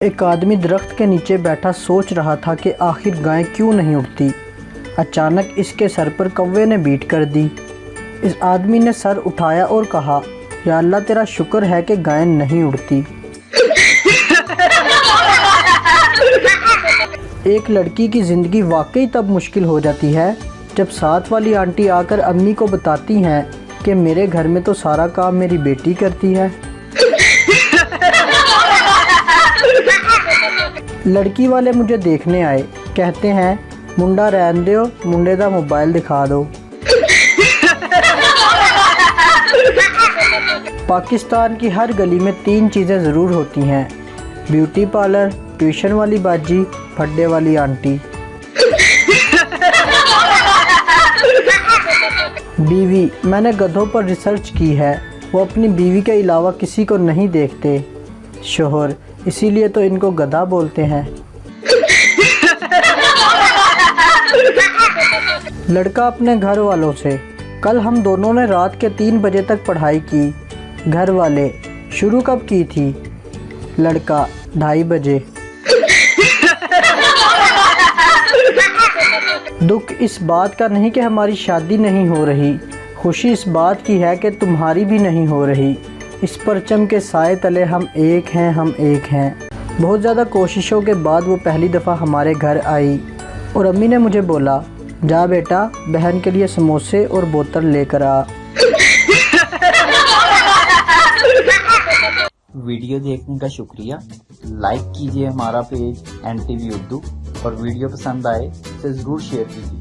एक आदमी दरख्त के नीचे बैठा सोच रहा था कि आखिर गाय क्यों नहीं उड़ती। अचानक इसके सर पर कौवे ने बीट कर दी। इस आदमी ने सर उठाया और कहा, या अल्लाह तेरा शुक्र है कि गाय नहीं उड़ती। एक लड़की की ज़िंदगी वाकई तब मुश्किल हो जाती है जब साथ वाली आंटी आकर अम्मी को बताती हैं कि मेरे घर में तो सारा काम मेरी बेटी करती है। लड़की वाले मुझे देखने आए, कहते हैं मुंडा रहन दो, मुंडे दा मोबाइल दिखा दो। पाकिस्तान की हर गली में 3 चीज़ें ज़रूर होती हैं, ब्यूटी पार्लर, ट्यूशन वाली बाजी, फड्डे वाली आंटी। बीवी, मैंने गधों पर रिसर्च की है, वो अपनी बीवी के अलावा किसी को नहीं देखते। शोहर, इसीलिए तो इनको गधा बोलते हैं। लड़का अपने घर वालों से, कल हम दोनों ने रात के 3 बजे तक पढ़ाई की। घर वाले, शुरू कब की थी? लड़का, 2:30 बजे। दुख इस बात का नहीं कि हमारी शादी नहीं हो रही, खुशी इस बात की है कि तुम्हारी भी नहीं हो रही। इस परचम के साए तले हम एक हैं, हम एक हैं। बहुत ज़्यादा कोशिशों के बाद वो पहली दफ़ा हमारे घर आई और अम्मी ने मुझे बोला, जा बेटा, बहन के लिए समोसे और बोतल लेकर आ। वीडियो देखने का शुक्रिया। लाइक कीजिए हमारा पेज NTV उर्दू और वीडियो पसंद आए तो ज़रूर शेयर कीजिए।